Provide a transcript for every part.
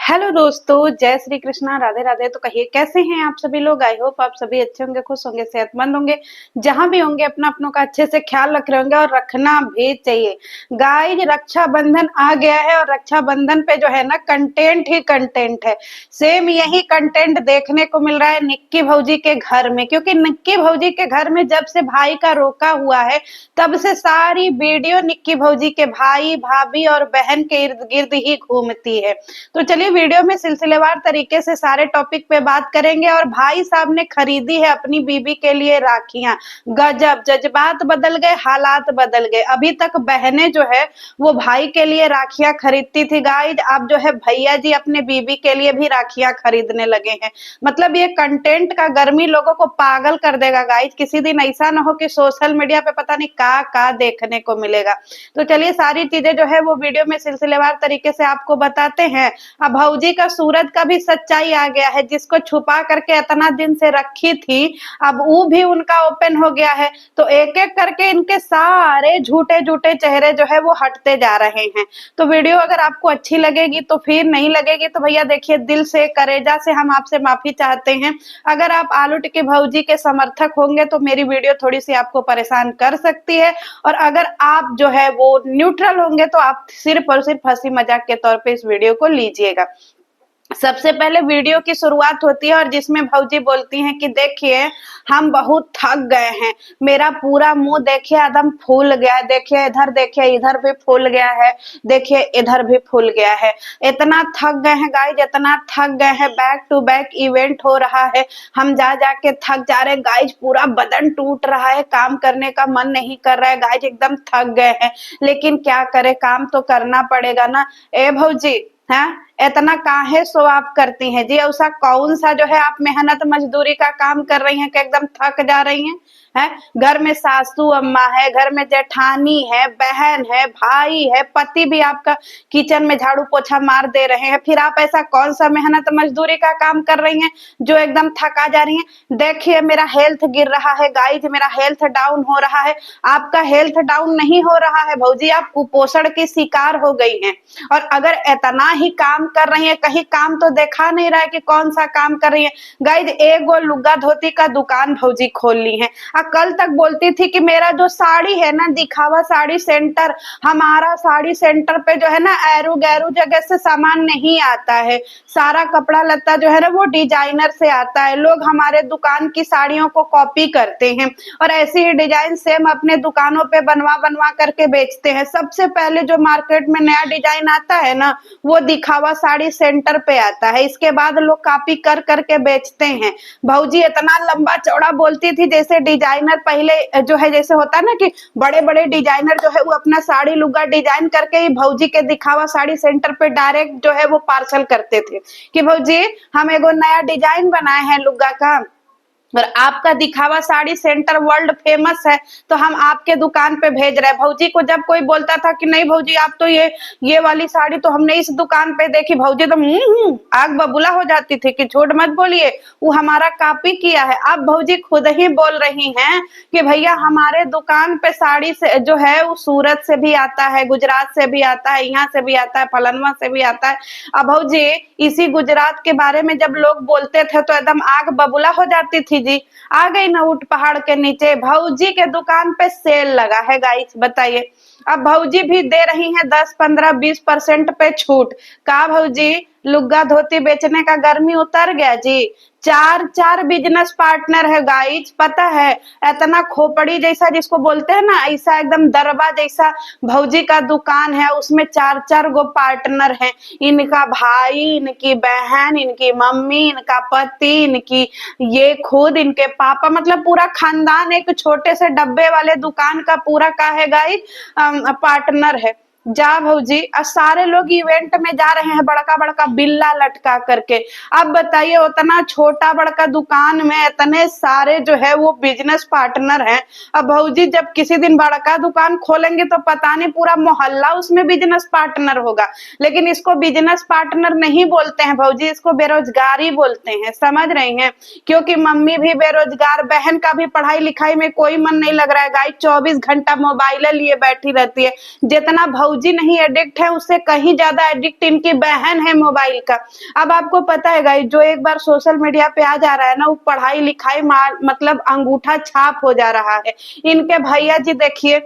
Hello दोस्तों, जय श्री कृष्णा, राधे राधे। तो कहिए कैसे हैं आप सभी लोग। आई होप आप सभी अच्छे होंगे, खुश होंगे, सेहतमंद होंगे। जहां भी होंगे अपना अपनों का अच्छे से ख्याल रख रहे होंगे और रखना भी चाहिए। गाइज, रक्षाबंधन आ गया है और रक्षाबंधन पे जो है ना कंटेंट ही कंटेंट है। सेम यही कंटेंट देखने को मिल रहा है निक्की भौजी के घर में, क्योंकि निक्की भौजी के घर में जब से भाई का रोका हुआ है तब से सारी वीडियो निक्की भौजी के भाई भाभी और बहन के इर्द गिर्द ही घूमती है। तो चलिए वीडियो में सिलसिलेवार तरीके से सारे टॉपिक पे बात करेंगे। और भाई साहब ने खरीदी है अपनी बीबी के लिए राखियां। गजब, जज्बात बदल गए, हालात बदल गए। अभी तक बहनें जो है वो भाई के लिए राखियां खरीदती थी गाइज, अब जो है भैया जी अपने बीबी के लिए भी राखियां खरीदने लगे हैं। मतलब ये कंटेंट का गर्मी लोगों को पागल कर देगा गाइज। किसी दिन ऐसा ना हो कि सोशल मीडिया पे पता नहीं का देखने को मिलेगा। तो चलिए सारी चीजें जो है वो वीडियो में सिलसिलेवार तरीके से आपको बताते हैं। अब भौजी का सूरज का भी सच्चाई आ गया है, जिसको छुपा करके इतना दिन से रखी थी अब वो भी उनका ओपन हो गया है। तो एक एक करके इनके सारे झूठे झूठे चेहरे जो है वो हटते जा रहे हैं। तो वीडियो अगर आपको अच्छी लगेगी तो फिर, नहीं लगेगी तो भैया देखिए दिल से करेजा से हम आपसे माफी चाहते हैं। अगर आप आलू टिक्की भौजी के समर्थक होंगे तो मेरी वीडियो थोड़ी सी आपको परेशान कर सकती है, और अगर आप जो है वो न्यूट्रल होंगे तो आप सिर्फ और सिर्फ हंसी मजाक के तौर पे इस वीडियो को लीजिएगा। सबसे पहले वीडियो की शुरुआत होती है और जिसमें भौजी बोलती हैं कि देखिए हम बहुत थक गए हैं, मेरा पूरा मुंह देखिए एकदम फूल गया है, देखिए इधर, देखिए इधर भी फूल गया है, देखिए इधर भी फूल गया है। इतना थक गए हैं गाइज, इतना थक गए हैं, बैक टू बैक इवेंट हो रहा है, हम जा जाके थक जा रहे हैं गाइज, पूरा बदन टूट रहा है, काम करने का मन नहीं कर रहा है गाइज, एकदम थक गए हैं। लेकिन क्या करे, काम तो करना पड़ेगा ना। ए भौजी, है इतना काहे शो आप करती हैं जी। ऐसा कौन सा जो है आप मेहनत मजदूरी का काम कर रही हैं कि एकदम थक जा रही हैं। है घर में सासू अम्मा है, घर में जेठानी है, बहन है, भाई है, पति भी आपका किचन में झाड़ू पोछा मार दे रहे हैं, फिर आप ऐसा कौन सा मेहनत मजदूरी का काम कर रही हैं जो एकदम थका जा रही हैं। देखिए मेरा हेल्थ गिर रहा है गाइज, मेरा हेल्थ डाउन हो रहा है। आपका हेल्थ डाउन नहीं हो रहा है भौजी, आप कुपोषण की शिकार हो गई हैं। और अगर इतना ही काम कर रही है, कहीं काम तो देखा नहीं रहा है कि कौन सा काम कर रही है। गाइज एक वो लुग्गा धोती का दुकान भौजी खोल ली है। कल तक बोलती थी कि मेरा जो साड़ी है ना, दिखावा साड़ी सेंटर, हमारा साड़ी सेंटर पे जो है ना एरू गैरू जगह से सामान नहीं आता है, सारा कपड़ा लत्ता जो है ना वो डिजाइनर से आता है। लोग हमारे दुकान की साड़ियों को कॉपी करते हैं और ऐसी ही डिजाइन सेम अपने दुकानों पे बनवा बनवा करके बेचते हैं। सबसे पहले जो मार्केट में नया डिजाइन आता है ना वो दिखावा साड़ी सेंटर पे आता है, इसके बाद लोग कॉपी कर करके बेचते हैं। भौजी इतना लंबा चौड़ा बोलती थी जैसे डिजाइनर पहले जो है, जैसे होता है ना कि बड़े बड़े डिजाइनर जो है वो अपना साड़ी लुग्गा डिजाइन करके ही भौजी के दिखावा साड़ी सेंटर पे डायरेक्ट जो है वो पार्सल करते थे कि भौजी हम एगो नया डिजाइन बनाए हैं लुग्गा का और आपका दिखावा साड़ी सेंटर वर्ल्ड फेमस है तो हम आपके दुकान पे भेज रहे हैं। भौजी को जब कोई बोलता था कि नहीं भौजी आप तो ये वाली साड़ी तो हमने इस दुकान पे देखी, भौजी तो आग बबूला हो जाती थी कि झूठ मत बोलिए वो हमारा कॉपी किया है। अब भौजी खुद ही बोल रही हैं कि भैया हमारे दुकान पे साड़ी से जो है वो सूरत से भी आता है, गुजरात से भी आता है, यहाँ से भी आता है, फलनवा से भी आता है। अब भौजी इसी गुजरात के बारे में जब लोग बोलते थे तो एकदम आग बबूला हो जाती थी जी। आ गई ना ऊंट पहाड़ के नीचे। भौजी के दुकान पे सेल लगा है गाइस, बताइए। अब भौजी भी दे रही हैं 10, 15, 20% पे छूट। का भौजी लुग्गा धोती बेचने का गर्मी उतर गया जी। चार चार बिजनेस पार्टनर है गाइज, पता है इतना खोपड़ी जैसा जिसको बोलते हैं ना, ऐसा एकदम दरबा जैसा भौजी का दुकान है, उसमें चार चार गो पार्टनर हैं। इनका भाई, इनकी बहन, इनकी मम्मी, इनका पति, इनकी ये खुद, इनके पापा, मतलब पूरा खानदान एक छोटे से डब्बे वाले दुकान का पूरा का है गाइज पार्टनर है। जा भौजी, सारे लोग इवेंट में जा रहे हैं बड़का बड़का बिल्ला लटका करके। अब बताइए उतना छोटा बड़का दुकान में इतने सारे जो है वो बिजनेस पार्टनर हैं। अब भौजी जब किसी दिन बड़का दुकान खोलेंगे तो पता नहीं पूरा मोहल्ला उसमें बिजनेस पार्टनर होगा। लेकिन इसको बिजनेस पार्टनर नहीं बोलते हैं भौजी, इसको बेरोजगारी बोलते हैं, समझ रही हैं। क्योंकि मम्मी भी बेरोजगार, बहन का भी पढ़ाई लिखाई में कोई मन नहीं लग रहा है गाइस, 24 घंटा मोबाइल लिए बैठी रहती है। जितना भौजी नहीं एडिक्ट है, उससे कहीं ज्यादा एडिक्ट इनकी बहन है मोबाइल का। अब आपको पता है गाइस, जो एक बार सोशल मीडिया पे आ जा रहा है ना, वो पढ़ाई लिखाई मतलब अंगूठा छाप हो जा रहा है। इनके भैया जी देखिए,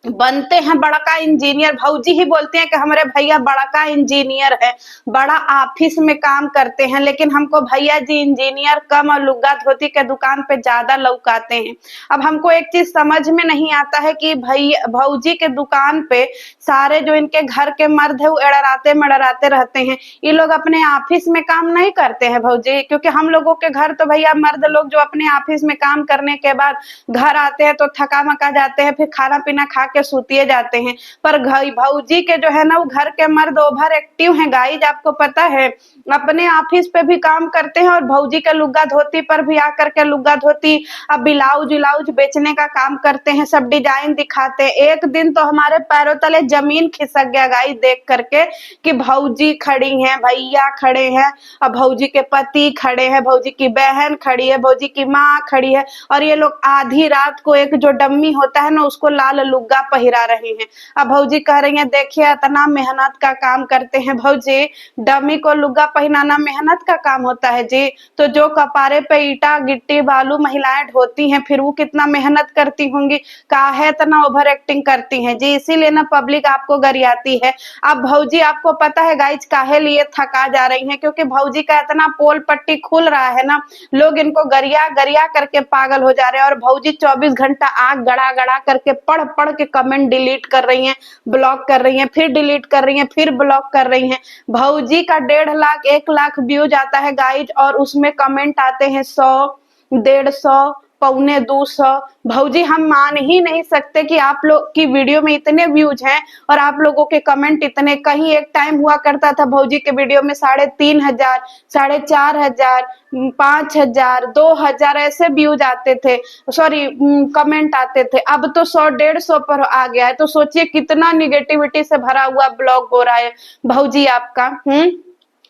बनते हैं बड़का इंजीनियर, भौजी ही बोलते हैं कि हमारे भैया बड़का इंजीनियर है, बड़ा ऑफिस में काम करते हैं, लेकिन हमको भैया जी इंजीनियर कम और लुग्गा धोती के दुकान पे ज्यादा लौकाते हैं। अब हमको एक चीज समझ में नहीं आता है कि भैया भौजी के दुकान पे सारे जो इनके घर के मर्द है वो एड़राते मड़राते रहते हैं। ये लोग अपने ऑफिस में काम नहीं करते हैं भौजी, क्योंकि हम लोगों के घर तो भैया मर्द लोग जो अपने ऑफिस में काम करने के बाद घर आते हैं तो थका मका जाते हैं, फिर खाना पीना खा के सूतिए जाते हैं। पर भौजी के जो है ना, वो घर के मर्द ओवर एक्टिव हैं गाइज, आपको पता है। अपने ऑफिस पे भी काम करते हैं और भौजी के लुग्गा धोती पर भी आकर के लुग्गा धोती, अब ब्लाउज व्लाउज बेचने का काम करते हैं, सब डिजाइन दिखाते हैं। एक दिन तो हमारे पैरों तले जमीन खिसक गया गाइज देख करके कि भौजी खड़ी हैं, भैया खड़े हैं, अब भौजी के पति खड़े हैं, भौजी की बहन खड़ी है, भौजी की माँ खड़ी है, और ये लोग आधी रात को एक जो डम्मी होता है ना, उसको लाल लुग्गा पहिरा रहे हैं। अब भौजी कह रही हैं देखिए इतना मेहनत का काम करते हैं भौजी, डमी को लुग्गा पहनाना मेहनत का काम होता है जी। तो जो कपारे पे ईटा गिट्टी बालू महिलाएं ढोती हैं, फिर वो कितना मेहनत करती होंगी, काहे इतना ओवर एक्टिंग करती हैं जी, इसीलिए ना पब्लिक आपको गरियाती है। अब भौजी आपको पता है गाइज काहे लिए थका जा रही हैं, क्योंकि भौजी का इतना पोल पट्टी खुल रहा है ना, लोग इनको गरिया गरिया करके पागल हो जा रहे हैं। और भौजी 24 घंटा आग गड़ा गड़ा करके पढ़ पढ़ के कमेंट डिलीट कर रही हैं, ब्लॉक कर रही हैं, फिर डिलीट कर रही हैं, फिर ब्लॉक कर रही हैं। भौजी का 1.5 लाख 1 लाख व्यूज आता है गाइज, और उसमें कमेंट आते हैं 100 150 पौने 200। भौजी हम मान ही नहीं सकते कि आप लोग की वीडियो में इतने व्यूज हैं और आप लोगों के कमेंट इतने। कहीं एक टाइम हुआ करता था भौजी के वीडियो में 3,500 4,500 5,000 2,000 ऐसे व्यूज आते थे, सॉरी कमेंट आते थे। अब तो 100 150 पर आ गया है। तो सोचिए कितना निगेटिविटी से भरा हुआ ब्लॉग हो रहा है भौजी आपका।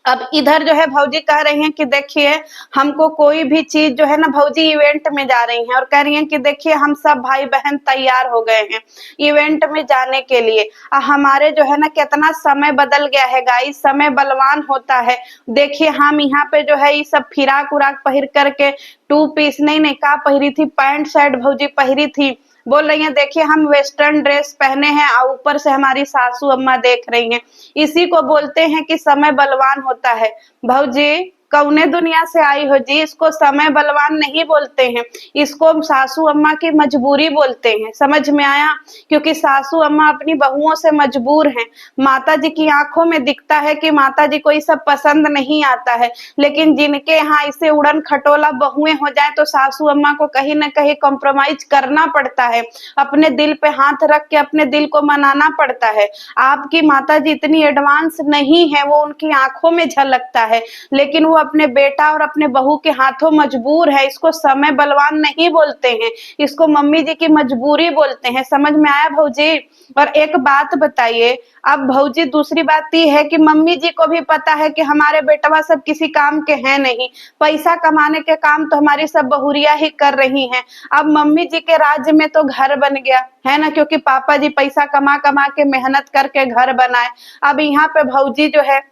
अब इधर जो है भौजी कह रही हैं कि देखिए हमको कोई भी चीज जो है ना, भौजी इवेंट में जा रही हैं और कह रही हैं कि देखिए हम सब भाई बहन तैयार हो गए हैं इवेंट में जाने के लिए। हमारे जो है ना कितना समय बदल गया है गाइस, समय बलवान होता है। देखिए हम यहाँ पे जो है ये सब फिराक उराक पहिर करके 2 पीस नहीं का पहिरी थी, पैंट शर्ट भौजी पहिरी थी। बोल रही हैं देखिए हम वेस्टर्न ड्रेस पहने हैं और ऊपर से हमारी सासू अम्मा देख रही हैं। इसी को बोलते हैं कि समय बलवान होता है। भौजी कौने दुनिया से आई हो जी, इसको समय बलवान नहीं बोलते हैं, इसको सासू अम्मा की मजबूरी बोलते हैं। समझ में आया? क्योंकि सासू अम्मा अपनी बहुओं से मजबूर हैं। माता जी की आंखों में दिखता है कि माता जी को ये सब पसंद नहीं आता है, लेकिन जिनके यहाँ इसे उड़न खटोला बहुएं हो जाए तो सासू अम्मा को कहीं ना कहीं कॉम्प्रोमाइज करना पड़ता है, अपने दिल पे हाथ रख के अपने दिल को मनाना पड़ता है। आपकी माता जी इतनी एडवांस नहीं है, वो उनकी आंखों में झलकता है, लेकिन वो अपने बेटा और अपने बहू के हाथों मजबूर है। इसको समय बलवान नहीं बोलते हैं, इसको मम्मी जी की मजबूरी बोलते हैं। समझ में आया भौजी? और एक बात बताइए, अब भौजी दूसरी बात ये है कि मम्मी जी को भी पता है कि हमारे बेटवा सब किसी काम के हैं नहीं, पैसा कमाने के काम तो हमारी सब बहुरिया ही कर रही हैं। अब मम्मी जी के राज्य में तो घर बन गया है ना, क्योंकि पापा जी पैसा कमा कमा के मेहनत करके घर बनाए। अब यहाँ पे भौजी जो है,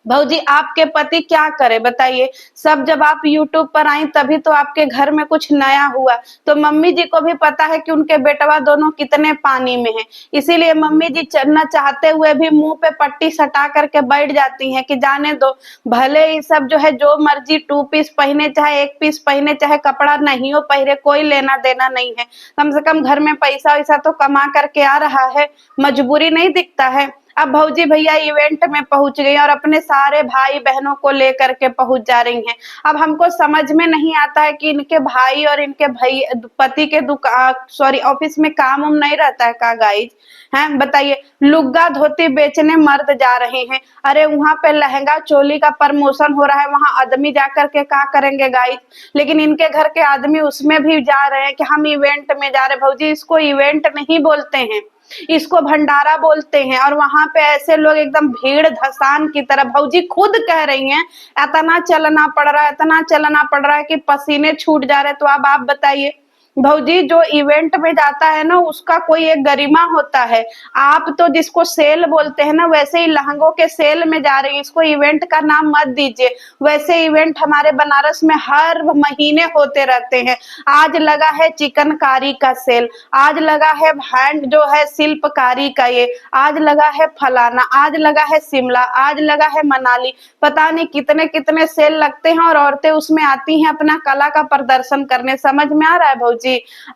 भौजी आपके पति क्या करे बताइए? सब जब आप यूट्यूब पर आई तभी तो आपके घर में कुछ नया हुआ। तो मम्मी जी को भी पता है कि उनके बेटवा दोनों कितने पानी में हैं, इसीलिए मम्मी जी न चाहते हुए भी मुंह पे पट्टी सटा करके बैठ जाती हैं कि जाने दो, भले ये सब जो है जो मर्जी 2 पीस पहने चाहे 1 पीस पहने चाहे कपड़ा नहीं हो पहरे, कोई लेना देना नहीं है। कम से कम घर में पैसा वैसा तो कमा करके आ रहा है, मजबूरी नहीं दिखता है। अब भौजी भैया इवेंट में पहुंच गई और अपने सारे भाई बहनों को लेकर के पहुंच जा रही हैं। अब हमको समझ में नहीं आता है कि इनके भाई और इनके भाई पति के दुकान ऑफिस में काम उम नहीं रहता है का गाइज? हैं बताइए, लुग्गा धोती बेचने मर्द जा रहे हैं। अरे वहां पे लहंगा चोली का प्रमोशन हो रहा है, वहां आदमी जाकर के क्या करेंगे गाइज? लेकिन इनके घर के आदमी उसमें भी जा रहे हैं कि हम इवेंट में जा रहे। भौजी इसको इवेंट नहीं बोलते हैं, इसको भंडारा बोलते हैं। और वहां पे ऐसे लोग एकदम भीड़ धसान की तरह, भौजी खुद कह रही हैं इतना चलना पड़ रहा है, इतना चलना पड़ रहा है कि पसीने छूट जा रहे हैं। तो अब आप बताइए भौजी जो इवेंट में जाता है ना उसका कोई एक गरिमा होता है। आप तो जिसको सेल बोलते हैं ना वैसे ही लहंगों के सेल में जा रही है, इसको इवेंट का नाम मत दीजिए। वैसे इवेंट हमारे बनारस में हर महीने होते रहते हैं। आज लगा है चिकनकारी का सेल, आज लगा है हैंड जो है शिल्पकारी का, ये आज लगा है फलाना, आज लगा है शिमला, आज लगा है मनाली। पता नहीं कितने कितने सेल लगते हैं और औरतें उसमें आती हैं अपना कला का प्रदर्शन करने। समझ में आ रहा है भौजी?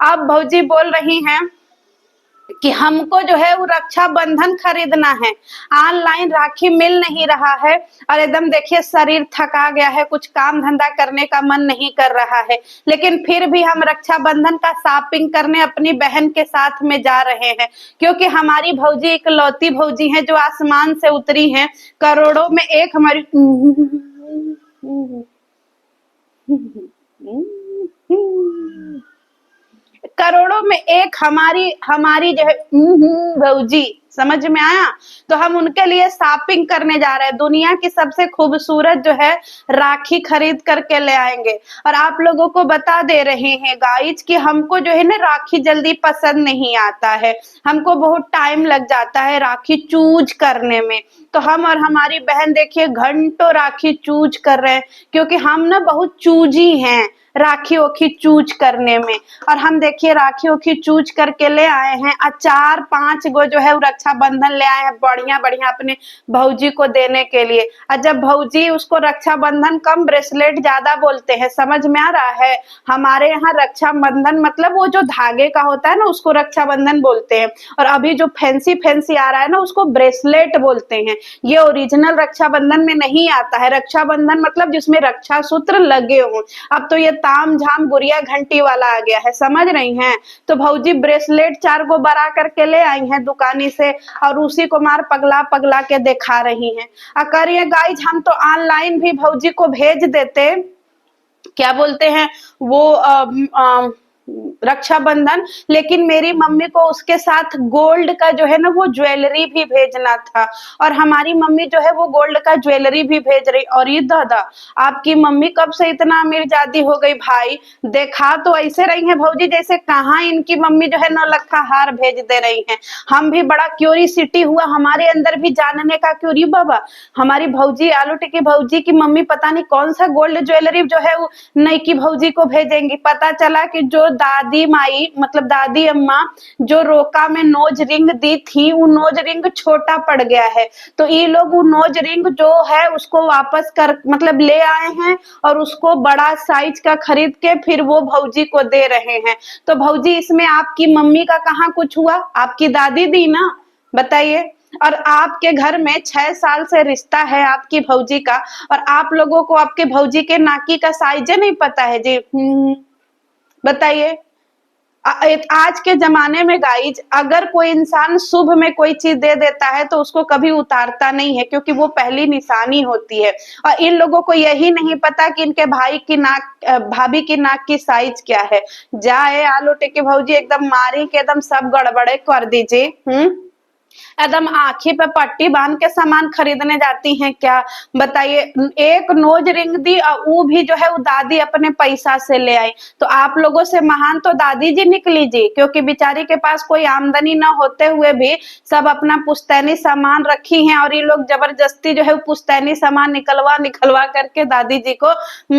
आप भौजी बोल रही हैं कि हमको जो है वो रक्षाबंधन खरीदना है, ऑनलाइन राखी मिल नहीं रहा है और एकदम देखिए शरीर थका गया है, कुछ काम धंधा करने का मन नहीं कर रहा है, लेकिन फिर भी हम रक्षाबंधन का शॉपिंग करने अपनी बहन के साथ में जा रहे हैं, क्योंकि हमारी भौजी इकलौती भौजी हैं जो आसमान से उतरी हैं। करोड़ों में एक हमारी करोड़ों में एक हमारी हमारी जो है भौजी। समझ में आया? तो हम उनके लिए शॉपिंग करने जा रहे हैं, दुनिया की सबसे खूबसूरत जो है राखी खरीद करके ले आएंगे। और आप लोगों को बता दे रहे हैं गाइज कि हमको जो है ना राखी जल्दी पसंद नहीं आता है, हमको बहुत टाइम लग जाता है राखी चूज करने में। तो हम और हमारी बहन देखिए घंटों राखी चूज कर रहे हैं, क्योंकि हम ना बहुत चूजी हैं राखी ओखी चूज करने में। और हम देखिए राखी ओखी चूज करके ले आए हैं, 4-5 गो जो है वो रक्षाबंधन ले आए हैं बढ़िया बढ़िया अपने भौजी को देने के लिए। और जब भौजी उसको रक्षाबंधन कम ब्रेसलेट ज्यादा बोलते हैं, समझ में आ रहा है? हमारे यहाँ रक्षाबंधन मतलब वो जो धागे का होता है ना उसको रक्षाबंधन बोलते हैं, और अभी जो फैंसी फैंसी आ रहा है ना उसको ब्रेसलेट बोलते हैं। ये ओरिजिनल रक्षाबंधन में नहीं आता है। रक्षाबंधन मतलब जिसमें रक्षा सूत्र लगे हों। अब तो ये ताम झाम गुड़िया घंटी वाला आ गया है, समझ रही हैं? तो भौजी ब्रेसलेट 4 गो बड़ा करके ले आई हैं दुकानी से और उसी को मार पगला पगला के दिखा रही हैं। करिए गाइज हम तो ऑनलाइन भी भौजी को भेज देते, क्या बोलते हैं वो रक्षाबंधन, लेकिन मेरी मम्मी को उसके साथ गोल्ड का जो है ना वो ज्वेलरी भी भेजना था, और हमारी मम्मी जो है वो गोल्ड का ज्वेलरी भी भेज रही। और ये दादा आपकी मम्मी कब से इतना अमीरजादी हो गई भाई? देखा तो ऐसे रही है भौजी जैसे कहाँ इनकी मम्मी जो है 9 लखा हार भेज दे रही है। हम भी बड़ा क्यूरियोसिटी हुआ हमारे अंदर भी जानने का, क्यूरी बाबा हमारी भौजी आलू टिक्की भौजी की मम्मी पता नहीं कौन सा गोल्ड ज्वेलरी जो है वो नई की भौजी को भेजेंगी। पता चला कि जो दादी माई मतलब दादी अम्मा जो रोका में नोज रिंग दी थी वो नोज रिंग छोटा पड़ गया है, तो ये लोग वो नोज रिंग जो है उसको वापस कर मतलब ले आए हैं और उसको बड़ा साइज का खरीद के फिर वो भौजी को दे रहे हैं। तो भौजी इसमें आपकी मम्मी का कहाँ कुछ हुआ? आपकी दादी दी ना, बताइए। और आपके घर में 6 साल से रिश्ता है आपकी भौजी का, और आप लोगों को आपके भौजी के नाकी का साइज नहीं पता है जी? बताइए। आज के जमाने में गाइज अगर कोई इंसान शुभ में कोई चीज दे देता है तो उसको कभी उतारता नहीं है, क्योंकि वो पहली निशानी होती है। और इन लोगों को यही नहीं पता कि इनके भाई की नाक भाभी की नाक की साइज क्या है। जाए आलू टिक्की भौजी एकदम मारी के एकदम सब गड़बड़े कर दीजिए। एकदम आंखी पे पट्टी बांध के सामान खरीदने जाती हैं क्या? बताइए। एक नोज रिंग दी और वो भी जो है वो दादी अपने पैसा से ले आई। तो आप लोगों से महान तो दादी जी निकली जी, क्योंकि बेचारी के पास कोई आमदनी न होते हुए भी सब अपना पुश्तैनी सामान रखी हैं, और ये लोग जबरदस्ती जो है वो पुश्तैनी सामान निकलवा निकलवा करके दादी जी को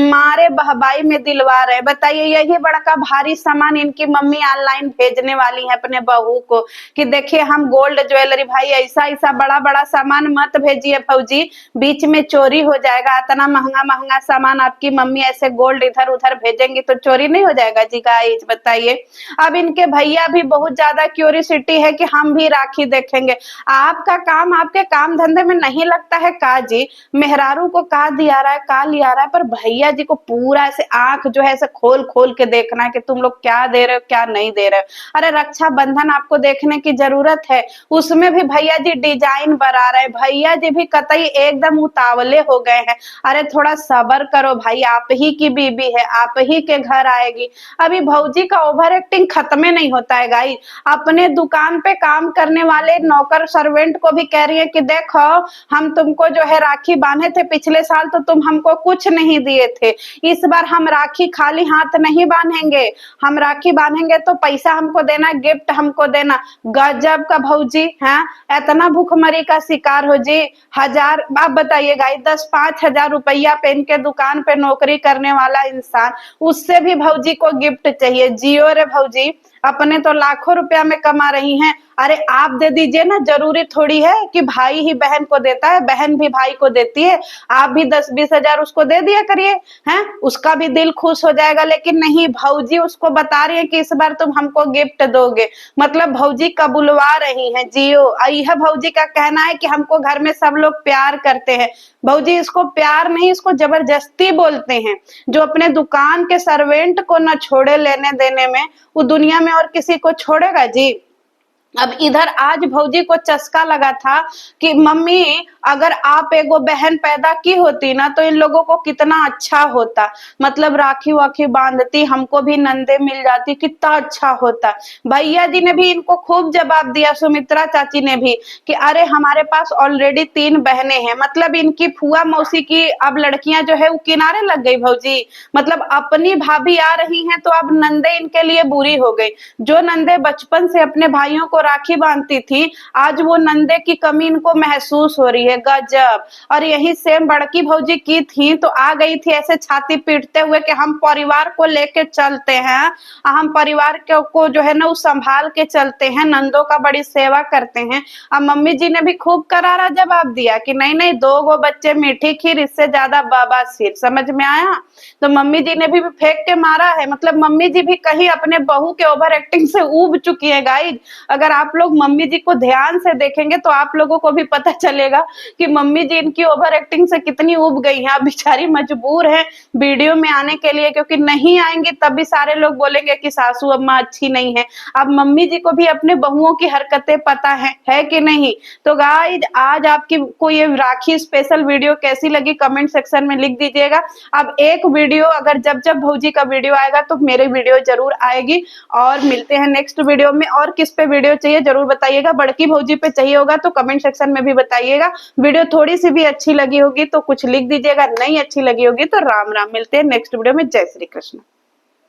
मारे बहबाई में दिलवा रहे। बताइए यही बड़का भारी सामान इनकी मम्मी ऑनलाइन भेजने वाली है अपने बहू को कि देखिए हम गोल्ड ज्वेलरी। भाई ऐसा ऐसा बड़ा बड़ा सामान मत भेजिए भौजी, बीच में चोरी हो जाएगा। इतना महंगा महंगा सामान आपकी मम्मी ऐसे गोल्ड इधर उधर भेजेंगी तो चोरी नहीं हो जाएगा जी गाइस? बताइए। अब इनके भैया भी बहुत ज्यादा क्यूरियोसिटी है कि हम भी राखी देखेंगे। आपका काम आपके काम धंधे में नहीं लगता है का जी? मेहरारू को का दिया रहा है का लिया रहा है, पर भैया जी को पूरा ऐसे आंख जो है ऐसे खोल खोल के देखना है कि तुम लोग क्या दे रहे हो क्या नहीं दे रहे हो। अरे रक्षाबंधन आपको देखने की जरूरत है, उसमें उसमें भी भैया जी डिजाइन बना रहे हैं। भैया जी भी कतई एकदम उतावले हो गए हैं। अरे थोड़ा सब्र करो भाई, आप ही की बीबी है, आप ही के घर आएगी। अभी भौजी का ओवर एक्टिंग खत्म नहीं होता है गाइस। अपने दुकान पे काम करने वाले नौकर सर्वेंट को भी कह रही है कि देखो, हम तुमको जो है राखी बांधे थे पिछले साल तो तुम हमको कुछ नहीं दिए थे, इस बार हम राखी खाली हाथ नहीं बांधेंगे, हम राखी बांधेंगे तो पैसा हमको देना, गिफ्ट हमको देना। गजब का भौजी है, इतना भूखमरी का शिकार हो जी। हजार, आप बताइए गाइस, 10-5 हजार रुपया पे इनके दुकान पे नौकरी करने वाला इंसान, उससे भी भौजी को गिफ्ट चाहिए। जियो रे भौजी, अपने तो लाखों रुपया में कमा रही हैं। अरे आप दे दीजिए ना, जरूरी थोड़ी है कि भाई ही बहन को देता है, बहन भी भाई को देती है। आप भी 10-20 हजार उसको दे दिया करिए, हैं, उसका भी दिल खुश हो जाएगा। लेकिन नहीं, भौजी उसको बता रही है कि इस बार तुम हमको गिफ्ट दोगे, मतलब भौजी कबुलवा रही हैं। जियो, यह भौजी का कहना है कि हमको घर में सब लोग प्यार करते हैं। भौजी इसको प्यार नहीं, इसको जबरदस्ती बोलते हैं। जो अपने दुकान के सर्वेंट को न छोड़े लेने देने में, वो दुनिया में और किसी को छोड़ेगा जी। अब इधर आज भौजी को चस्का लगा था कि मम्मी, अगर आप एगो बहन पैदा की होती ना तो इन लोगों को कितना अच्छा होता, मतलब राखी वाखी बांधती, हमको भी नंदे मिल जाती, कितना अच्छा होता। भैया जी ने भी इनको खूब जवाब दिया, सुमित्रा चाची ने भी, कि अरे हमारे पास ऑलरेडी 3 बहनें हैं, मतलब इनकी फुआ मौसी की अब लड़कियां जो है वो किनारे लग गई भौजी। मतलब अपनी भाभी आ रही हैं तो अब नंदे इनके लिए बुरी हो गई। जो नंदे बचपन से अपने भाइयों को राखी बांधती थी, आज वो नंदे की कमी इनको महसूस हो रही है। गजब। और यही सेम बड़की भौजी की थी तो आ गई थी ऐसे छाती पीटते हुए कि हम परिवार को लेके चलते हैं, हम परिवार को जो है ना वो संभाल के चलते हैं, नंदों का बड़ी सेवा करते हैं। अब मम्मी जी ने भी खूब करारा जवाब दिया कि नहीं नहीं, 2 गो बच्चे मीठी खीर, इससे ज्यादा बाबा सिर। समझ में आया? तो मम्मी जी ने भी फेंक के मारा है। मतलब मम्मी जी भी कहीं अपने बहू के ओवर एक्टिंग से ऊब चुकी है गाइज। अगर आप लोग मम्मी जी को ध्यान से देखेंगे तो आप लोगों को भी पता चलेगा कि मम्मी जी इनकी ओवर एक्टिंग से कितनी ऊब गई हैं। अब बेचारी मजबूर है वीडियो में आने के लिए, क्योंकि नहीं आएंगी तब भी सारे लोग बोलेंगे कि सासू अम्मा अच्छी नहीं है। अब मम्मी जी को भी अपने बहुओं की हरकतें पता है कि नहीं? तो गाइज, आज आपकी को ये राखी स्पेशल वीडियो कैसी लगी कमेंट सेक्शन में लिख दीजिएगा। अब एक वीडियो अगर जब जब भौजी का वीडियो आएगा तो मेरे वीडियो जरूर आएगी। और मिलते हैं नेक्स्ट वीडियो में। और किस पे वीडियो चाहिए जरूर बताइएगा। बड़की भौजी पे चाहिए होगा तो कमेंट सेक्शन में भी बताइएगा। वीडियो थोड़ी सी भी अच्छी लगी होगी तो कुछ लिख दीजिएगा, नहीं अच्छी लगी होगी तो राम राम। मिलते हैं नेक्स्ट वीडियो में। जय श्री कृष्ण।